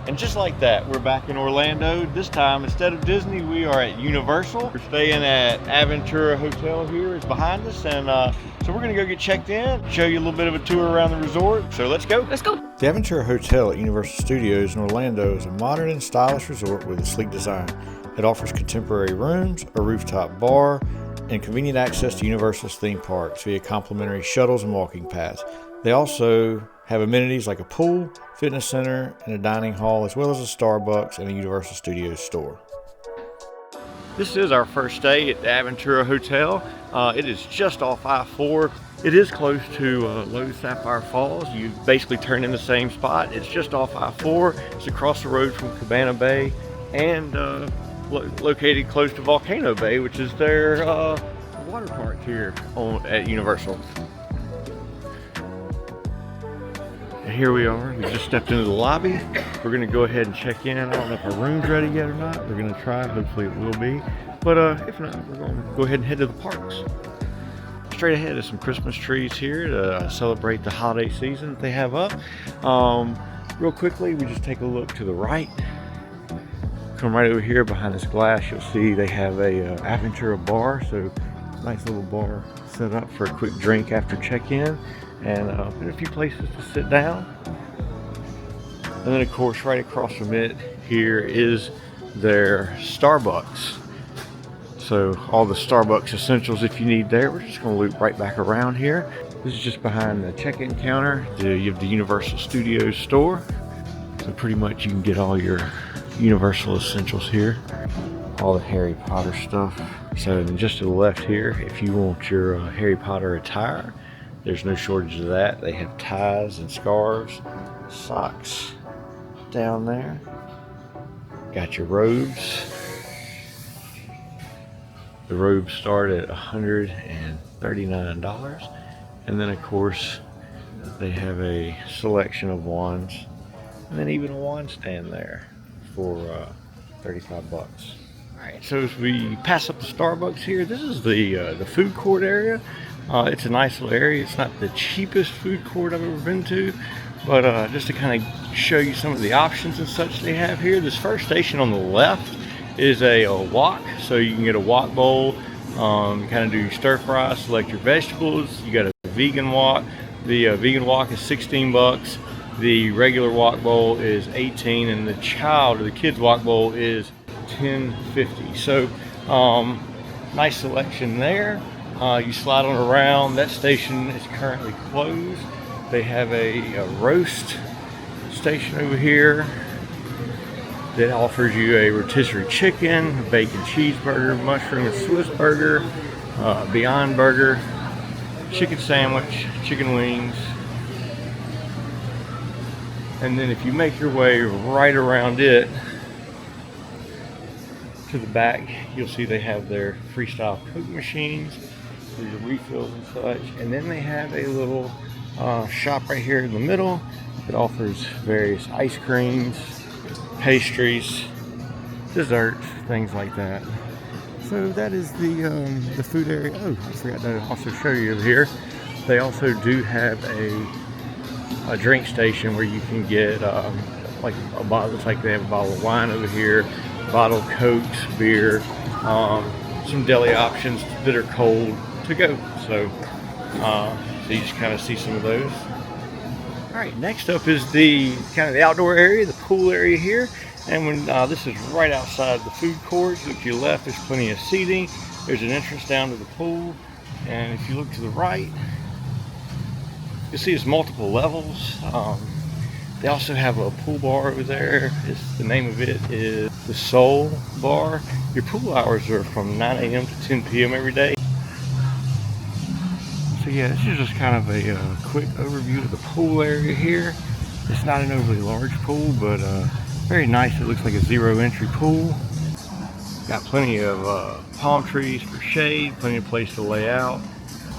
And just like that, we're back in Orlando. This time, instead of Disney, we are at Universal. We're staying at Aventura Hotel here is behind us. And so we're gonna go get checked in, show you a little bit of a tour around the resort. So let's go. Let's go. The Aventura Hotel at Universal Studios in Orlando is a modern and stylish resort with a sleek design. It offers contemporary rooms, a rooftop bar, and convenient access to Universal's theme parks via complimentary shuttles and walking paths. They also have amenities like a pool, fitness center, and a dining hall, as well as a Starbucks and a Universal Studios store. This is our first day at the Aventura Hotel. It is just off I-4. It is close to Loews Sapphire Falls. You basically turn in the same spot. It's just off I-4. It's across the road from Cabana Bay and located close to Volcano Bay, which is their water park here at Universal. And here we are. We just stepped into the lobby. We're gonna go ahead and check in. I don't know if our room's ready yet or not. We're gonna try. Hopefully it will be. But if not, we're gonna go ahead and head to the parks. Straight ahead is some Christmas trees here to celebrate the holiday season that they have up. Real quickly, we just take a look to the right. Come right over here behind this glass, you'll see they have a Aventura bar. So nice little bar set up for a quick drink after check-in. And a few places to sit down. And then of course right across from it here is their Starbucks. So all the Starbucks essentials if you need there. We're just going to loop right back around here. This is just behind the check-in counter. You have the Universal Studios store. So pretty much you can get all your Universal essentials here. All the Harry Potter stuff. So then just to the left here, if you want your Harry Potter attire, there's no shortage of that. They have ties and scarves, socks down there. Got your robes. The robes start at $139. And then of course, they have a selection of wands. And then even a wand stand there for 35 bucks. All right, so as we pass up the Starbucks here, this is the food court area. It's a nice little area. It's not the cheapest food court I've ever been to, but just to kind of show you some of the options and such they have here. This first station on the left is a wok, so you can get a wok bowl. Kind of do your stir fry, select your vegetables. You got a vegan wok. The vegan wok is 16 bucks. The regular wok bowl is 18, and the child or the kids wok bowl is $10.50. So nice selection there. You slide on around. That station is currently closed. They have a roast station over here that offers you a rotisserie chicken, a bacon cheeseburger, mushroom and Swiss burger, Beyond Burger, chicken sandwich, chicken wings. And then if you make your way right around it to the back, you'll see they have their freestyle Coke machines. Your refills and such, and then they have a little shop right here in the middle that offers various ice creams, pastries, desserts, things like that. So that is the food area. Oh, I forgot to also show you over here. They also do have a drink station where you can get like a bottle. Looks like they have a bottle of wine over here, a bottle of Cokes, beer, some deli options that are cold to go. So you just kind of see some of those. All right, next up is the kind of the outdoor area, the pool area here. And when this is right outside the food court. Look to your left, there's plenty of seating. There's an entrance down to the pool. And if you look to the right, you'll see it's multiple levels. They also have a pool bar over there. The name of it is the Soul Bar. Your pool hours are from 9 a.m. to 10 p.m. every day. So yeah, this is just kind of a quick overview of the pool area here. It's not an overly large pool, but very nice. It looks like a zero entry pool. Got plenty of palm trees for shade, plenty of place to lay out.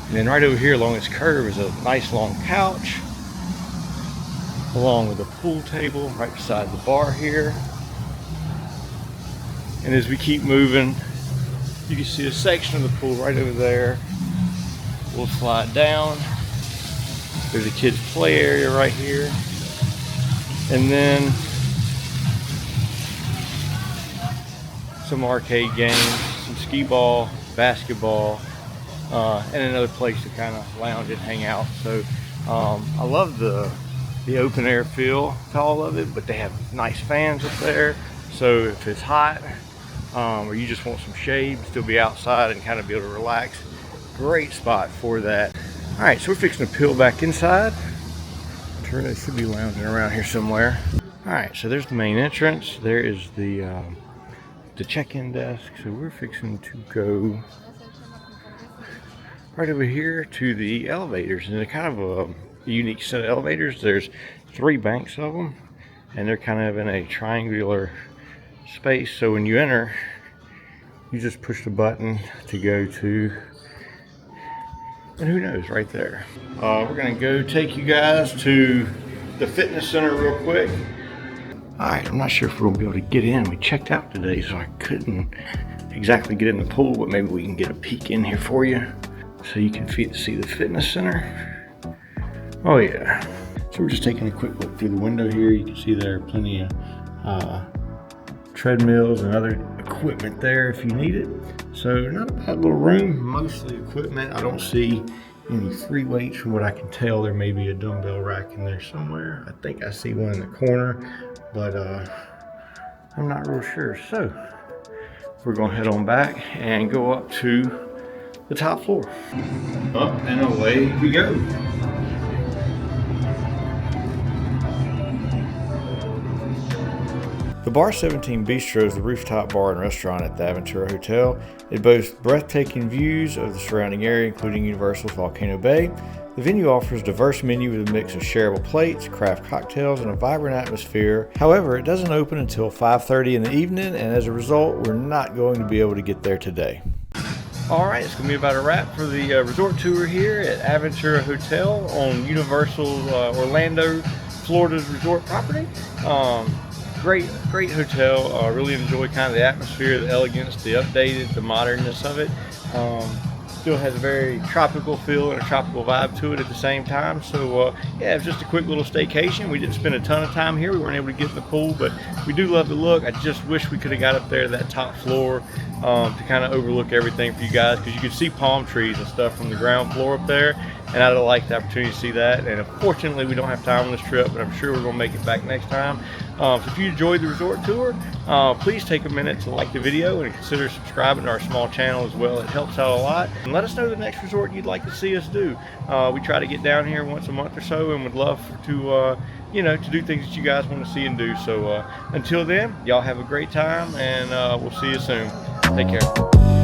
And then right over here along this curve is a nice long couch, along with a pool table right beside the bar here. And as we keep moving, you can see a section of the pool right over there. We'll slide down. There's a kids play area right here. And then some arcade games, some skee ball, basketball, and another place to kind of lounge and hang out. So I love the open air feel to all of it, but they have nice fans up there. So if it's hot or you just want some shade, still be outside and kind of be able to relax, great spot for that. All right, so we're fixing to peel back inside. They should be lounging around here somewhere. All right, so there's the main entrance. There is the check-in desk. So we're fixing to go right over here to the elevators, and they're kind of a unique set of elevators. There's 3 banks of them, and they're kind of in a triangular space. So when you enter, you just push the button to go to, and who knows, right there. We're gonna go take you guys to the fitness center real quick. All right, I'm not sure if we're gonna be able to get in. We checked out today, so I couldn't exactly get in the pool, but maybe we can get a peek in here for you so you can see the fitness center. Oh yeah. So we're just taking a quick look through the window here. You can see there are plenty of treadmills and other equipment there if you need it. So not a bad little room, mostly equipment. I don't see any free weights from what I can tell. There may be a dumbbell rack in there somewhere. I think I see one in the corner, but I'm not real sure. So we're gonna head on back and go up to the top floor. Up and away we go. The Bar 17 Bistro is the rooftop bar and restaurant at the Aventura Hotel. It boasts breathtaking views of the surrounding area, including Universal's Volcano Bay. The venue offers a diverse menu with a mix of shareable plates, craft cocktails, and a vibrant atmosphere. However, it doesn't open until 5:30 in the evening, and as a result, we're not going to be able to get there today. All right, it's gonna be about a wrap for the resort tour here at Aventura Hotel on Universal's Orlando, Florida's resort property. Great hotel. Really enjoy kind of the atmosphere, the elegance, the updated, the modernness of it. Still has a very tropical feel and a tropical vibe to it at the same time. So yeah, it's just a quick little staycation. We didn't spend a ton of time here. We weren't able to get in the pool, but we do love the look. I just wish we could have got up there to that top floor to kind of overlook everything for you guys, because you can see palm trees and stuff from the ground floor up there, and I'd like the opportunity to see that. And unfortunately, we don't have time on this trip, but I'm sure we're gonna make it back next time. So if you enjoyed the resort tour, please take a minute to like the video and consider subscribing to our small channel as well. It helps out a lot. And let us know the next resort you'd like to see us do. We try to get down here once a month or so, and would love to to do things that you guys want to see and do. So until then, y'all have a great time, and we'll see you soon. Take care.